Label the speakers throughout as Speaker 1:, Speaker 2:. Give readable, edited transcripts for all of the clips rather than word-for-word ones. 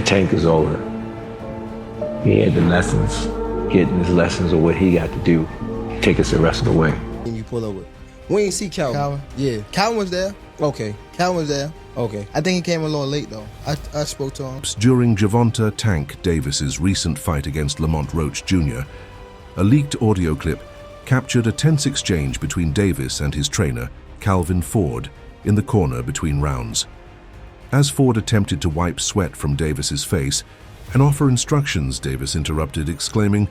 Speaker 1: and Tank is over. He had the lessons, getting his lessons of what he got to do, take us the rest of the way.
Speaker 2: And you pull over. We ain't see Calvin. Yeah. Calvin was there? Okay. Calvin was there? Okay. I think he came a little late though. I spoke to him.
Speaker 3: During Gervonta "Tank" Davis's recent fight against Lamont Roach Jr., a leaked audio clip captured a tense exchange between Davis and his trainer, Calvin Ford, in the corner between rounds. As Ford attempted to wipe sweat from Davis's face and offer instructions, Davis interrupted, exclaiming,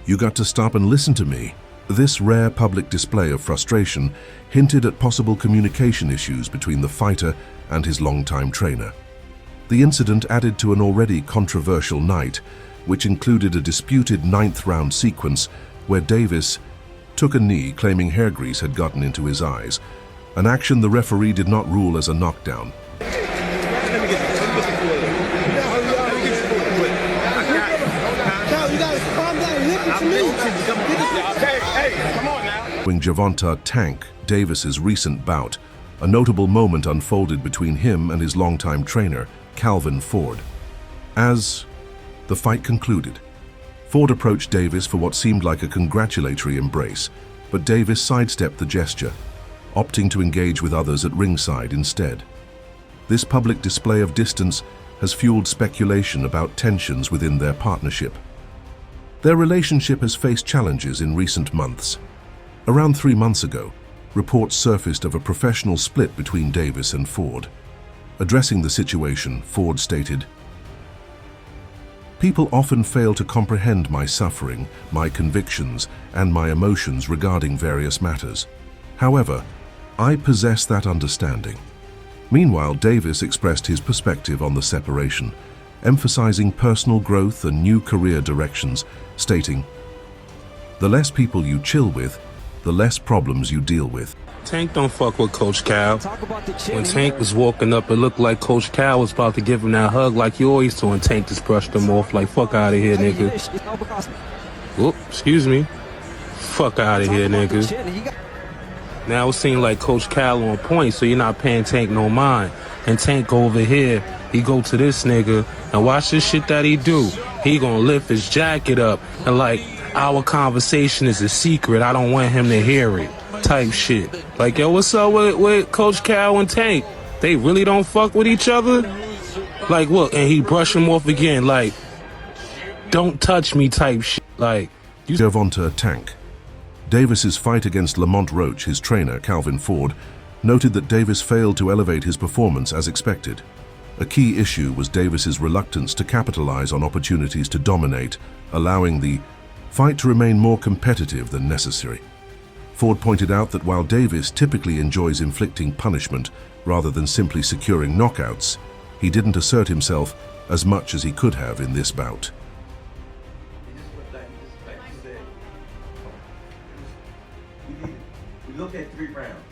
Speaker 3: "You got to stop and listen to me." This rare public display of frustration hinted at possible communication issues between the fighter and his longtime trainer. The incident added to an already controversial night, which included a disputed ninth-round sequence where Davis took a knee claiming hair grease had gotten into his eyes, an action the referee did not rule as a knockdown. Following Gervonta "Tank" Davis's recent bout, a notable moment unfolded between him and his longtime trainer, Calvin Ford. As the fight concluded, Ford approached Davis for what seemed like a congratulatory embrace, but Davis sidestepped the gesture, opting to engage with others at ringside instead. This public display of distance has fueled speculation about tensions within their partnership. Their relationship has faced challenges in recent months. Around 3 months ago, reports surfaced of a professional split between Davis and Ford. Addressing the situation, Ford stated, "People often fail to comprehend my suffering, my convictions, and my emotions regarding various matters. However, I possess that understanding." Meanwhile, Davis expressed his perspective on the separation, emphasizing personal growth and new career directions, stating, "The less people you chill with, the less problems you deal with."
Speaker 4: Tank don't fuck with Coach Cal. When Tank was walking up, it looked like Coach Cal was about to give him that hug like you always do, and Tank just brushed him off like, "Fuck out of here, nigga." Whoop, excuse me. Fuck out of here, nigga. Now it seems like Coach Cal on point, so you're not paying Tank no mind. And Tank go over here, he go to this nigga, and watch this shit that he do. He gonna lift his jacket up, and like, our conversation is a secret, I don't want him to hear it, type shit. Like, yo, what's up with Coach Cal and Tank? They really don't fuck with each other? Like, what? And he brush him off again, like, don't touch me type shit. Like,
Speaker 3: Gervonta "Tank" Davis's fight against Lamont Roach, his trainer, Calvin Ford, noted that Davis failed to elevate his performance as expected. A key issue was Davis's reluctance to capitalize on opportunities to dominate, allowing the fight to remain more competitive than necessary. Ford pointed out that while Davis typically enjoys inflicting punishment rather than simply securing knockouts, he didn't assert himself as much as he could have in this bout.
Speaker 5: We looked at 3 rounds.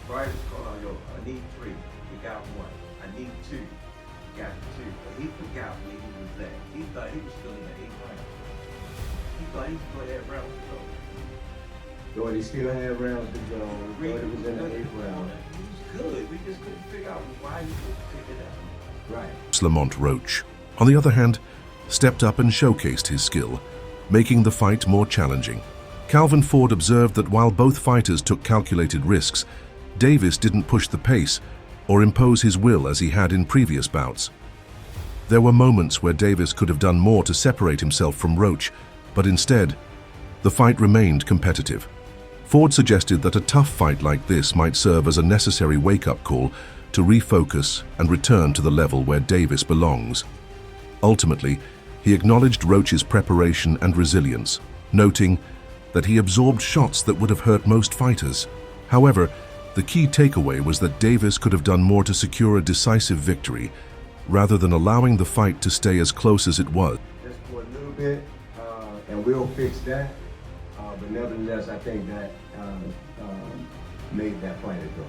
Speaker 5: Right? I need 3. He got 1. I need 2. He got 2. But he forgot where he was at. He thought he was still in the 8th round. He thought he still had rounds to go.
Speaker 6: Thought he still had rounds to go. Thought he was in the 8th round.
Speaker 5: He was good. We just couldn't figure out why he was picking it out. Right.
Speaker 3: Lamont Roach, on the other hand, stepped up and showcased his skill, making the fight more challenging. Calvin Ford observed that while both fighters took calculated risks, Davis didn't push the pace or impose his will as he had in previous bouts. There were moments where Davis could have done more to separate himself from Roach, but instead, the fight remained competitive. Ford suggested that a tough fight like this might serve as a necessary wake-up call to refocus and return to the level where Davis belongs. Ultimately, he acknowledged Roach's preparation and resilience, noting that he absorbed shots that would have hurt most fighters. However, the key takeaway was that Davis could have done more to secure a decisive victory, rather than allowing the fight to stay as close as it was.
Speaker 6: Just for a little bit, and we'll fix that. But nevertheless, I think that made that fight a draw.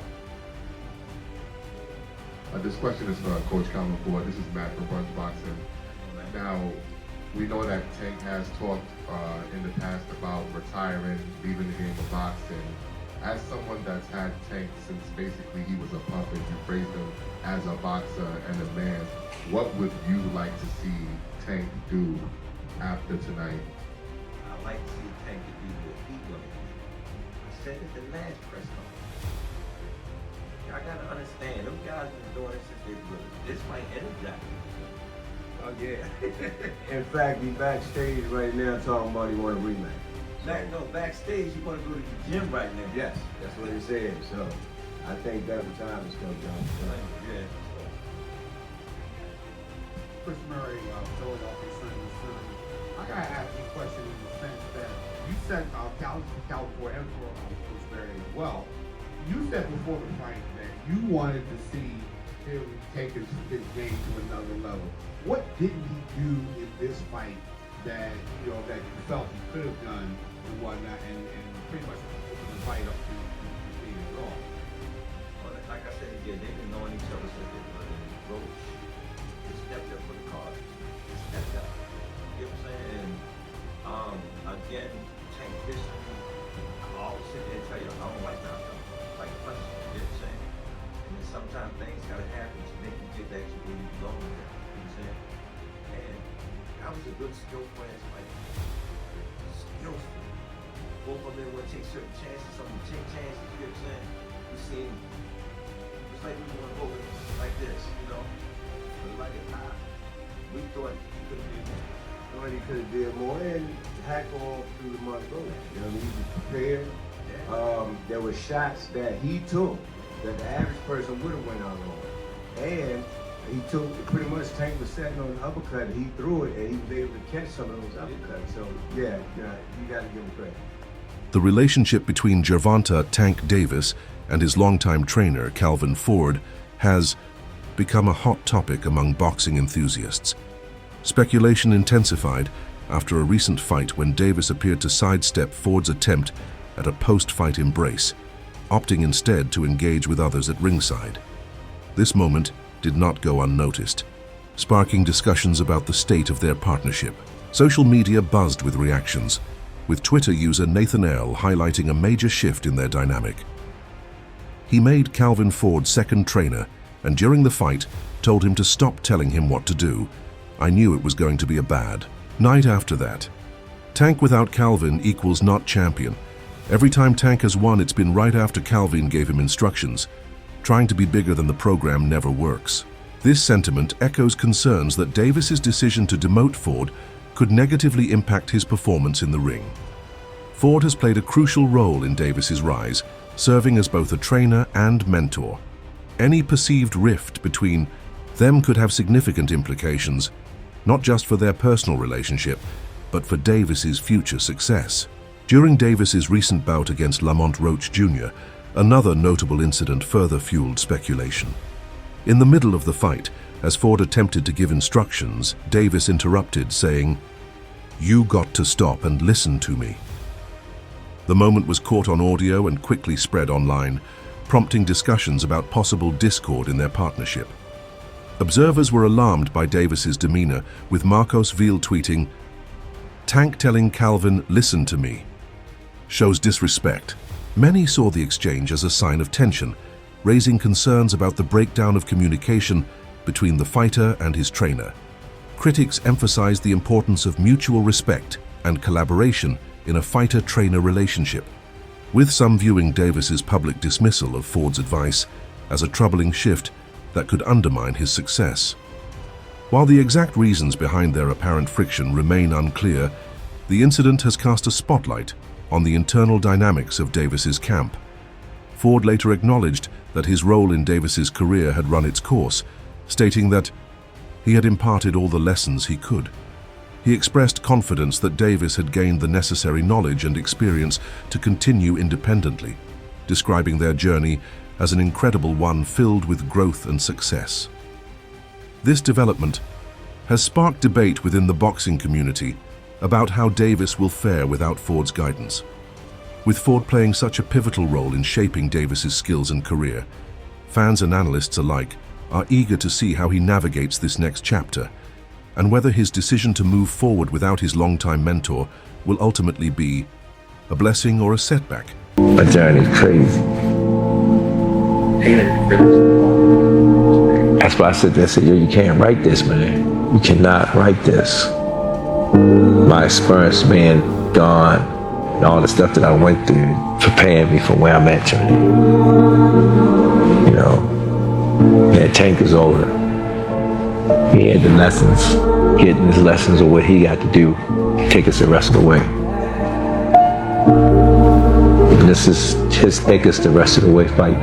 Speaker 7: This question is for Coach Calvin Ford. This is Matt from Brunch Boxing. Now, we know that Tank has talked in the past about retiring, leaving the game of boxing. as someone that's had Tank since basically he was a puppet, you praised him as a boxer and a man, what would you like to see Tank do after tonight?
Speaker 5: I like to see Tank to do what he gonna do. I said it the last press conference. Y'all gotta understand, them guys been doing it since they were. This might energize them.
Speaker 6: Oh yeah. In fact, he backstage right now talking about he want a rematch.
Speaker 5: Backstage, you want to go to the gym right now.
Speaker 6: Yes, that's what he said. So I think that's the time to come down.
Speaker 5: Yeah.
Speaker 8: Chris Murray, Philadelphia 76ers. I gotta ask you a question in the sense that you said California and for Chris Murray as well. You said before the fight that you wanted to see him take his game to another level. What didn't he do in this fight that that you felt he could have done and whatnot, and pretty much open the fight up to being it all?
Speaker 5: Well, like I said again, they've been knowing each other since they were in Roach. He stepped up for the card. He stepped up. You know what I'm saying? And again, Tank history. I always sit there and tell you, I don't like knockouts. I like punches. You know what I'm saying? And then sometimes things gotta happen to make you get back to where you belong. You know what I'm saying? And that was a good skillful ass fight. Skillful. Both of them want to take certain chances, some will take chances, you know what I'm saying? We seen, it's like we want to go like this, you know? But like it, we thought he could have did more.
Speaker 6: Thought he could have did more and hack on through the month goal. You know, he was prepared. There were shots that he took that the average person would have went out on. And he took, pretty much Tank was setting on an uppercut, he threw it, and he was able to catch some of those uppercuts. So, yeah, you got to give him credit.
Speaker 3: The relationship between Gervonta "Tank" Davis and his longtime trainer, Calvin Ford, has become a hot topic among boxing enthusiasts. Speculation intensified after a recent fight when Davis appeared to sidestep Ford's attempt at a post-fight embrace, opting instead to engage with others at ringside. This moment did not go unnoticed, sparking discussions about the state of their partnership. Social media buzzed with reactions, with Twitter user Nathan L. highlighting a major shift in their dynamic. He made Calvin Ford second trainer, and during the fight told him to stop telling him what to do. I knew it was going to be a bad night after that. Tank without Calvin equals not champion. Every time Tank has won, it's been right after Calvin gave him instructions. Trying to be bigger than the program never works. This sentiment echoes concerns that Davis's decision to demote Ford could negatively impact his performance in the ring. Ford has played a crucial role in Davis's rise, serving as both a trainer and mentor. Any perceived rift between them could have significant implications, not just for their personal relationship, but for Davis's future success. During Davis's recent bout against Lamont Roach Jr., another notable incident further fueled speculation. In the middle of the fight, as Ford attempted to give instructions, Davis interrupted, saying, "You got to stop and listen to me." The moment was caught on audio and quickly spread online, prompting discussions about possible discord in their partnership. Observers were alarmed by Davis's demeanor, with Marcos Veal tweeting, "Tank telling Calvin, listen to me, shows disrespect." Many saw the exchange as a sign of tension, raising concerns about the breakdown of communication between the fighter and his trainer. Critics emphasized the importance of mutual respect and collaboration in a fighter-trainer relationship, with some viewing Davis's public dismissal of Ford's advice as a troubling shift that could undermine his success. While the exact reasons behind their apparent friction remain unclear, the incident has cast a spotlight on the internal dynamics of Davis's camp. Ford later acknowledged that his role in Davis's career had run its course, stating that he had imparted all the lessons he could. He expressed confidence that Davis had gained the necessary knowledge and experience to continue independently, describing their journey as an incredible one filled with growth and success. This development has sparked debate within the boxing community about how Davis will fare without Ford's guidance. With Ford playing such a pivotal role in shaping Davis's skills and career, fans and analysts alike are eager to see how he navigates this next chapter, and whether his decision to move forward without his longtime mentor will ultimately be a blessing or a setback.
Speaker 1: My journey's crazy. That's why I said that. I said, yo, you can't write this, man. You cannot write this. My experience being gone and all the stuff that I went through preparing me for where I'm at today. You know, that Tank is over. He had the lessons, getting his lessons of what he got to do, take us the rest of the way. And this is his take us the rest of the way fight.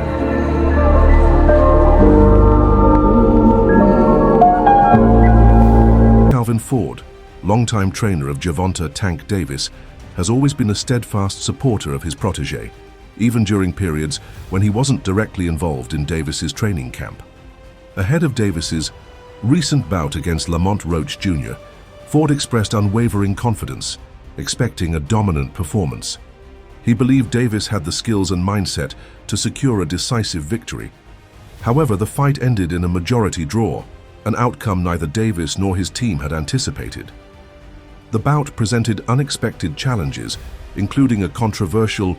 Speaker 3: Calvin Ford, longtime trainer of Gervonta "Tank" Davis, has always been a steadfast supporter of his protege, even during periods when he wasn't directly involved in Davis's training camp. Ahead of Davis's recent bout against Lamont Roach Jr., Ford expressed unwavering confidence, expecting a dominant performance. He believed Davis had the skills and mindset to secure a decisive victory. However, the fight ended in a majority draw, an outcome neither Davis nor his team had anticipated. The bout presented unexpected challenges, including a controversial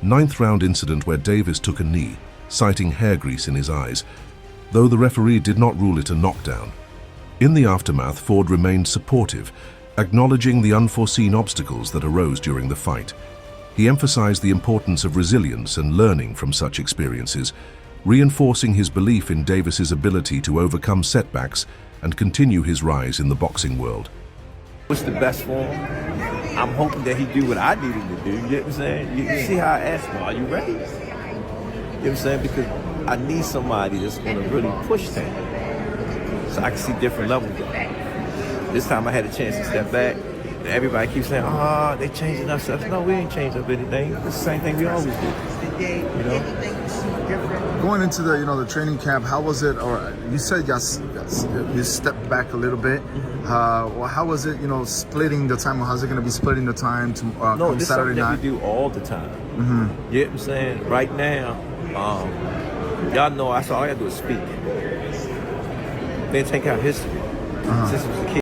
Speaker 3: ninth-round incident where Davis took a knee, citing hair grease in his eyes, though the referee did not rule it a knockdown. In the aftermath, Ford remained supportive, acknowledging the unforeseen obstacles that arose during the fight. He emphasized the importance of resilience and learning from such experiences, reinforcing his belief in Davis's ability to overcome setbacks and continue his rise in the boxing world.
Speaker 5: What's the best for him? I'm hoping that he do what I need him to do. You know what I'm saying? You see how I asked him, are you ready? You know what I'm saying? Because I need somebody that's going to really push things so I can see different levels of it. This time I had a chance to step back. And everybody keeps saying, they changing up stuff. No, we ain't changed up anything. It's the same thing we always do. You know?
Speaker 9: Going into the the training camp, how was it? Or you said you stepped back a little bit. Well, how was it? Splitting the time. How's it going to be splitting the time to
Speaker 5: No, this is
Speaker 9: Saturday
Speaker 5: something
Speaker 9: night?
Speaker 5: that we do all the time. Mm-hmm. You know what I'm saying? Right now, y'all know all I gotta do is speak. Then take out history. Since it was a kid.